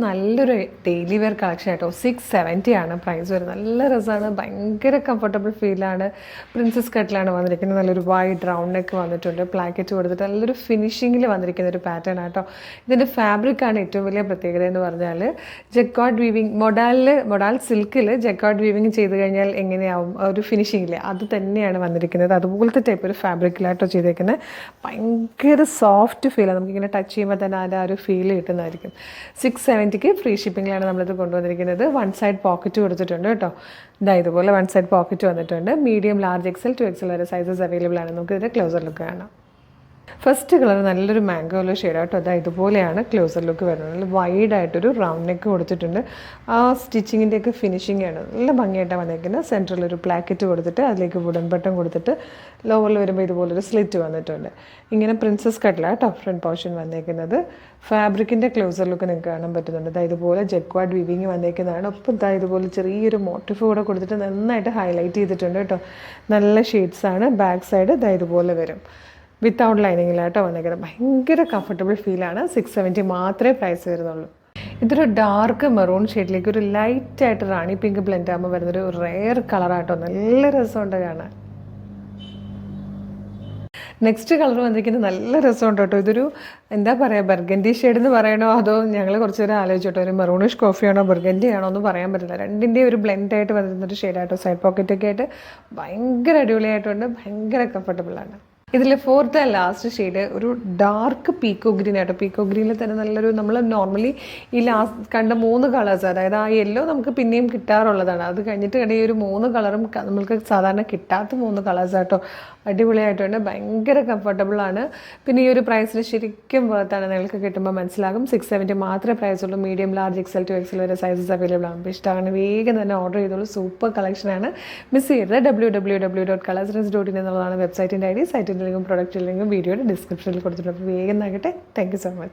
നല്ലൊരു daily wear collection കേട്ടോ. 670 ആണ് പ്രൈസ് വരുന്നത്. നല്ല രസമാണ്, ഭയങ്കര കംഫർട്ടബിൾ ഫീലാണ്. പ്രിൻസസ് കട്ടിലാണ് വന്നിരിക്കുന്നത്. നല്ലൊരു വൈഡ് റൗണ്ട് നെക്ക് വന്നിട്ടുണ്ട്, പ്ലാക്കറ്റ് കൊടുത്തിട്ട് നല്ലൊരു ഫിനിഷിങ്ങിൽ വന്നിരിക്കുന്ന ഒരു പാറ്റേൺ ആട്ടോ. ഇതിൻ്റെ ഫാബ്രിക്കാണ് ഏറ്റവും വലിയ പ്രത്യേകത എന്ന് പറഞ്ഞാൽ ജക്കാർഡ് വീവിങ്. മൊഡാൽ സിൽക്കിൽ ജക്കാർഡ് വീവിങ് ചെയ്ത് കഴിഞ്ഞാൽ എങ്ങനെയാവും ഒരു ഫിനിഷിങ്ങിൽ, അത് തന്നെയാണ് വന്നിരിക്കുന്നത്. അതുപോലത്തെ ടൈപ്പ് ഒരു ഫാബ്രിക്കിലാട്ടോ ചെയ്തേക്കുന്നത്. ഭയങ്കര സോഫ്റ്റ് ഫീലാണ്, നമുക്കിങ്ങനെ ടച്ച് ചെയ്യുമ്പോൾ തന്നെ അതിൻ്റെ ആ ഒരു ഫീൽ കിട്ടുന്നതായിരിക്കും. 670 ഫ്രീ ഷിപ്പിങ്ങിലാണ് നമ്മളിത് കൊണ്ടുവന്നിരിക്കുന്നത്. വൺ സൈഡ് പോക്കറ്റ് കൊടുത്തിട്ടുണ്ട് കേട്ടോ. ഇതുപോലെ വൺ സൈഡ് പോക്കറ്റ് വന്നിട്ടുണ്ട്. Medium, large, XL to XL വരെ സൈസസ് അവൈലബിൾ ആണ്. നമുക്കിതിൻ്റെ ക്ലോസർ ലുക്ക് കാണാം. ഫസ്റ്റ് കളർ നല്ലൊരു മാംഗോയിലോ ഷെയ്ഡായിട്ടോ. ഇതുപോലെയാണ് ക്ലോസർ ലുക്ക് വരുന്നത്. നല്ല വൈഡായിട്ടൊരു റൗണ്ട് നെക്ക് കൊടുത്തിട്ടുണ്ട്. ആ സ്റ്റിച്ചിങ്ങിൻ്റെയൊക്കെ ഫിനിഷിംഗ് ആണ് നല്ല ഭംഗിയായിട്ടാണ് വന്നിരിക്കുന്നത്. സെൻറ്ററിലൊരു പ്ലാക്കറ്റ് കൊടുത്തിട്ട് അതിലേക്ക് വുഡൻ ബട്ടൺ കൊടുത്തിട്ട് ലോവറിൽ വരുമ്പോൾ ഇതുപോലൊരു സ്ലിറ്റ് വന്നിട്ടുണ്ട്. ഇങ്ങനെ പ്രിൻസസ് കട്ടിലാണ് കേട്ടോ ഫ്രണ്ട് പോർഷൻ വന്നിരിക്കുന്നത്. ഫാബ്രിക്കിൻ്റെ ക്ലോസർ ലുക്ക് നിങ്ങൾക്ക് കാണാൻ പറ്റുന്നുണ്ട്. ഇതുപോലെ ജക്വാർഡ് വീവിങ് വന്നിരിക്കുന്നതാണ്. ഒപ്പം ഇതുപോലെ ചെറിയൊരു മോട്ടീഫ് കൂടെ കൊടുത്തിട്ട് നന്നായിട്ട് ഹൈലൈറ്റ് ചെയ്തിട്ടുണ്ട് കേട്ടോ. നല്ല ഷെയ്ഡ്സാണ്. ബാക്ക് സൈഡ് ഇതുപോലെ വരും. വിത്തൗട്ട് ലൈനിങ്ങിലായിട്ടോ വന്നിരിക്കുന്നത്. ഭയങ്കര കംഫർട്ടബിൾ ഫീലാണ്. 670 മാത്രമേ പ്രൈസ് വരുന്നുള്ളൂ. ഇതൊരു ഡാർക്ക് മെറൂൺ ഷെയ്ഡിലേക്ക് ഒരു ലൈറ്റായിട്ട് റാണി പിങ്ക് ബ്ലെൻഡ് ആകുമ്പോൾ വരുന്നൊരു റെയർ കളറാട്ടോ. നല്ല രസമുണ്ട് കാണാൻ. നെക്സ്റ്റ് കളർ വന്നിരിക്കുന്നത് നല്ല രസമുണ്ട് കേട്ടോ. ഇതൊരു എന്താ പറയുക, ബർഗൻഡി ഷെയ്ഡ് എന്ന് പറയണോ അതോ ഞങ്ങൾ കുറച്ച് നേരം ആലോചിച്ചോട്ടോ ഒരു മെറൂണിഷ് കോഫിയാണോ ബർഗൻഡി ആണോ എന്ന് പറയാൻ പറ്റില്ല. രണ്ടിൻ്റെയും ഒരു ബ്ലെൻഡായിട്ട് വരുന്നൊരു ഷെയ്ഡായിട്ടോ. സൈഡ് പോക്കറ്റൊക്കെ ആയിട്ട് ഭയങ്കര അടിപൊളിയായിട്ടുണ്ട്. ഭയങ്കര കംഫർട്ടബിളാണ്. ഇതിൽ ഫോർത്ത് ആൻഡ് ലാസ്റ്റ് ഷെയ്ഡ് ഒരു ഡാർക്ക് പീക്കോ ഗ്രീൻ ആട്ടോ. പീക്കോ ഗ്രീനിൽ തന്നെ നല്ലൊരു, നമ്മൾ നോർമലി ഈ ലാസ്റ്റ് കണ്ട 3 കളേഴ്സ്, അതായത് ആ യെല്ലോ നമുക്ക് പിന്നെയും കിട്ടാറുള്ളതാണ്. അത് കഴിഞ്ഞിട്ട് ഈ ഒരു 3 കളറും നമ്മൾക്ക് സാധാരണ കിട്ടാത്ത 3 കളേഴ്സ് ആട്ടോ. അടിപൊളിയായിട്ടുണ്ട്. ഭയങ്കര കംഫർട്ടബിളാണ്. പിന്നെ ഈ ഒരു പ്രൈസിന് ശരിക്കും വേർത്താണ്. നിങ്ങൾക്ക് കിട്ടുമ്പോൾ മനസ്സിലാകും. 670 മാത്രമേ പ്രൈസുള്ളൂ. Medium, large, XL to XL വരെ സൈസസ് അവൈലബിൾ ആണ്. അപ്പോൾ ഇഷ്ടമാണ് വേഗം തന്നെ ഓർഡർ ചെയ്തോളൂ. സൂപ്പർ കളക്ഷനാണ്. മിസ് ചെയ്യരുത്. www.colorsrings.in എന്നുള്ളതാണ് വെബ്സൈറ്റിൻ്റെ ID. സൈറ്റിൻ്റെ ലിങ്കും പ്രൊഡക്റ്റ് ലിങ്കും വീഡിയോയുടെ ഡിസ്ക്രിപ്ഷനിൽ കൊടുത്തിട്ടുണ്ട്. അപ്പോൾ വേഗം ആകട്ടെ. Thank you so much.